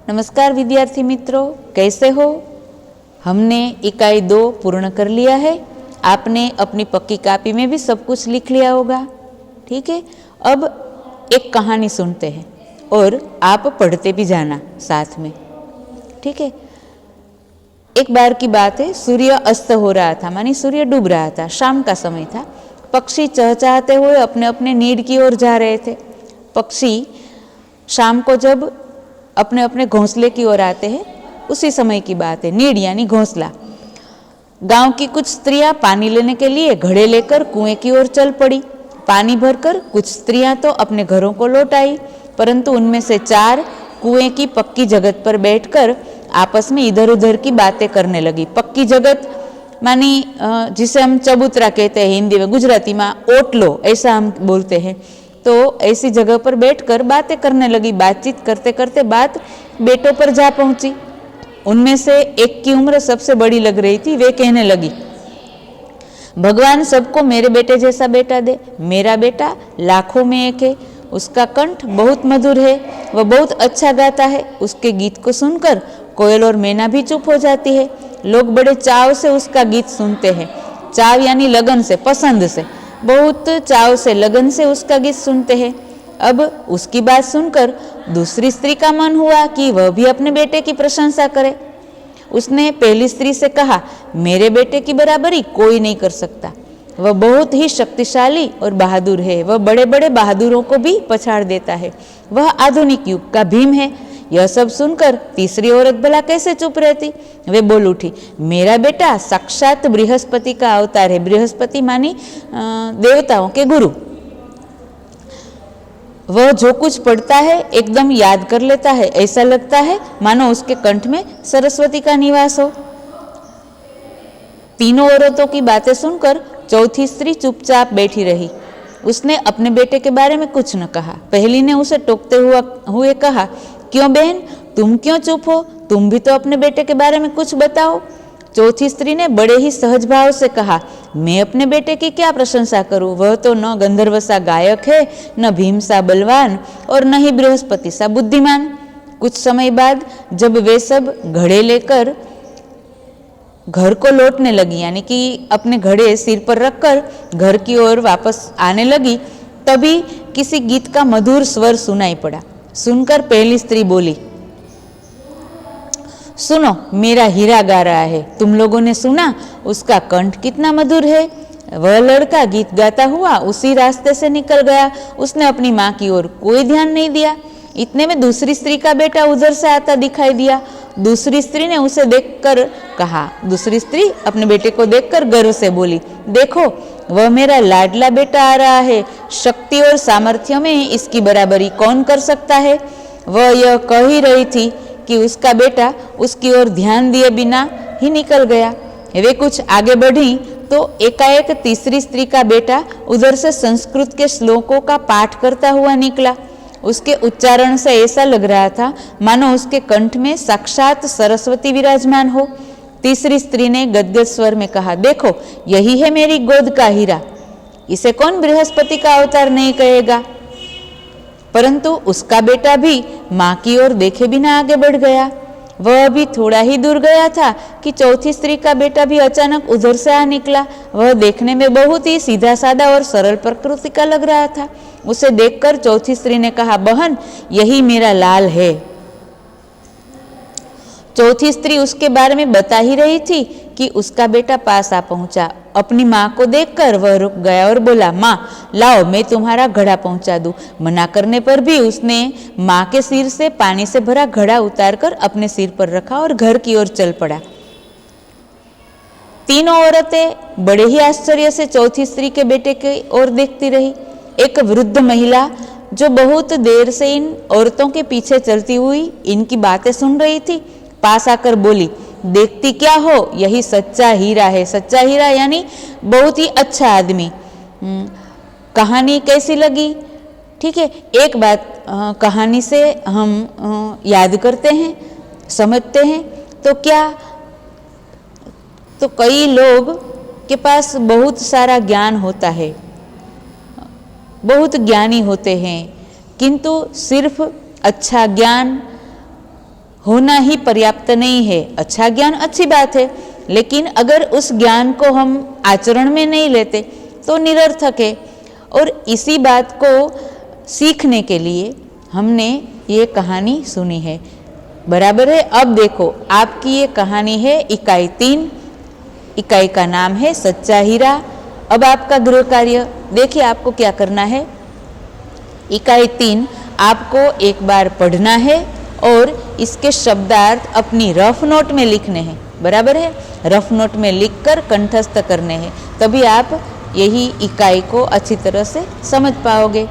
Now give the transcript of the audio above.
नमस्कार विद्यार्थी मित्रों, कैसे हो? हमने इकाई 2 पूर्ण कर लिया है। आपने अपनी पक्की कॉपी में भी सब कुछ लिख लिया होगा। ठीक है, अब एक कहानी सुनते हैं और आप पढ़ते भी जाना साथ में। ठीक है, एक बार की बात है, सूर्य अस्त हो रहा था, मानी सूर्य डूब रहा था, शाम का समय था। पक्षी चहचहाते हुए अपने अपने नीड की ओर जा रहे थे। पक्षी शाम को जब अपने अपने घोंसले की ओर आते हैं, उसी समय की बात है। नीड यानी घोंसला। गांव की कुछ स्त्रियां पानी लेने के लिए घड़े लेकर कुएं की ओर चल पड़ी। पानी भरकर कुछ स्त्रियां तो अपने घरों को लौट आई, परंतु उनमें से 4 कुएं की पक्की जगत पर बैठकर आपस में इधर उधर की बातें करने लगी। पक्की जगत मानी जिसे हम चबूतरा कहते हैं हिंदी में, गुजराती में ओटलो ऐसा हम बोलते हैं। तो ऐसी जगह पर बैठकर बातें करने लगी। बातचीत करते करते बात बेटों पर जा पहुंची। उनमें से एक की उम्र सबसे बड़ी लग रही थी। वे कहने लगी, भगवान सबको मेरे बेटे जैसा बेटा दे। मेरा बेटा लाखों में एक है। उसका कंठ बहुत मधुर है, वह बहुत अच्छा गाता है। उसके गीत को सुनकर कोयल और मैना भी चुप हो जाती है। लोग बड़े चाव से उसका गीत सुनते हैं। चाव यानी लगन से, पसंद से, बहुत चाव से, लगन से उसका गीत सुनते हैं। अब उसकी बात सुनकर दूसरी स्त्री का मन हुआ कि वह भी अपने बेटे की प्रशंसा करे। उसने पहली स्त्री से कहा, मेरे बेटे की बराबरी कोई नहीं कर सकता। वह बहुत ही शक्तिशाली और बहादुर है। वह बड़े बड़े बहादुरों को भी पछाड़ देता है। वह आधुनिक युग का भीम है। यह सब सुनकर तीसरी औरत भला कैसे चुप रहती। वे बोल उठी, मेरा बेटा साक्षात बृहस्पति का अवतार है। बृहस्पति मानी देवताओं के गुरु। वह जो कुछ पढ़ता है एकदम याद कर लेता है। ऐसा लगता है मानो उसके कंठ में सरस्वती का निवास हो। तीनों औरतों की बातें सुनकर चौथी स्त्री चुपचाप बैठी रही। उसने अपने बेटे के बारे में कुछ न कहा। पहली ने उसे टोकते हुए कहा, क्यों बहन, तुम क्यों चुप हो? तुम भी तो अपने बेटे के बारे में कुछ बताओ। चौथी स्त्री ने बड़े ही सहज भाव से कहा, मैं अपने बेटे की क्या प्रशंसा करूं? वह तो न गंधर्व सा गायक है, न भीम सा बलवान और न ही बृहस्पति सा बुद्धिमान। कुछ समय बाद जब वे सब घड़े लेकर घर को लौटने लगी, यानी कि अपने घड़े सिर पर रखकर घर की ओर वापस आने लगी, तभी किसी गीत का मधुर स्वर सुनाई पड़ा। सुनकर पहली स्त्री बोली, सुनो, मेरा हीरा गा रहा है। तुम लोगों ने सुना? उसका कंठ कितना मधुर है। वह लड़का गीत गाता हुआ उसी रास्ते से निकल गया। उसने अपनी माँ की ओर कोई ध्यान नहीं दिया। इतने में दूसरी स्त्री का बेटा उधर से आता दिखाई दिया। दूसरी स्त्री ने उसे देखकर कहा, दूसरी स्त्री अपने बेटे को देखकर गर्व से बोली, देखो, वह मेरा लाडला बेटा आ रहा है। शक्ति और सामर्थ्य में इसकी बराबरी कौन कर सकता है? वह यह कह ही रही थी कि उसका बेटा उसकी ओर ध्यान दिए बिना ही निकल गया। वे कुछ आगे बढ़ी तो एकाएक तीसरी स्त्री का बेटा उधर से संस्कृत के श्लोकों का पाठ करता हुआ निकला। उसके उच्चारण से ऐसा लग रहा था मानो उसके कंठ में साक्षात सरस्वती विराजमान हो। तीसरी स्त्री ने गदगद स्वर में कहा, देखो, यही है मेरी गोद का हीरा। इसे कौन बृहस्पति का अवतार नहीं कहेगा? परंतु उसका बेटा भी माँ की ओर देखे बिना आगे बढ़ गया। वह अभी थोड़ा ही दूर गया था कि चौथी स्त्री का बेटा भी अचानक उधर से आ निकला। वह देखने में बहुत ही सीधा साधा और सरल प्रकृति का लग रहा था। उसे देखकर चौथी स्त्री ने कहा, बहन, यही मेरा लाल है। चौथी स्त्री उसके बारे में बता ही रही थी कि उसका बेटा पास आ पहुंचा। अपनी माँ को देखकर वह रुक गया और बोला, माँ, लाओ, मैं तुम्हारा घड़ा पहुंचा दूं। मना करने पर भी उसने माँ के सिर से पानी से भरा घड़ा उतारकर अपने सिर पर रखा और घर की ओर चल पड़ा। तीनों औरतें बड़े ही आश्चर्य से चौथी स्त्री के बेटे की ओर देखती रही। एक वृद्ध महिला जो बहुत देर से इन औरतों के पीछे चलती हुई इनकी बातें सुन रही थी, पास आकर बोली, देखती क्या हो, यही सच्चा हीरा है। सच्चा हीरा यानी बहुत ही अच्छा आदमी। कहानी कैसी लगी? ठीक है, एक बात कहानी से हम याद करते हैं, समझते हैं तो क्या, तो कई लोग के पास बहुत सारा ज्ञान होता है, बहुत ज्ञानी होते हैं, किंतु सिर्फ अच्छा ज्ञान होना ही पर्याप्त नहीं है। अच्छा ज्ञान अच्छी बात है, लेकिन अगर उस ज्ञान को हम आचरण में नहीं लेते तो निरर्थक है। और इसी बात को सीखने के लिए हमने ये कहानी सुनी है, बराबर है। अब देखो, आपकी ये कहानी है इकाई 3, इकाई का नाम है सच्चा हीरा। अब आपका गृह कार्य देखिए, आपको क्या करना है। इकाई 3 आपको एक बार पढ़ना है और इसके शब्दार्थ अपनी रफ नोट में लिखने हैं, बराबर है। रफ नोट में लिखकर कंठस्थ करने हैं, तभी आप यही इकाई को अच्छी तरह से समझ पाओगे।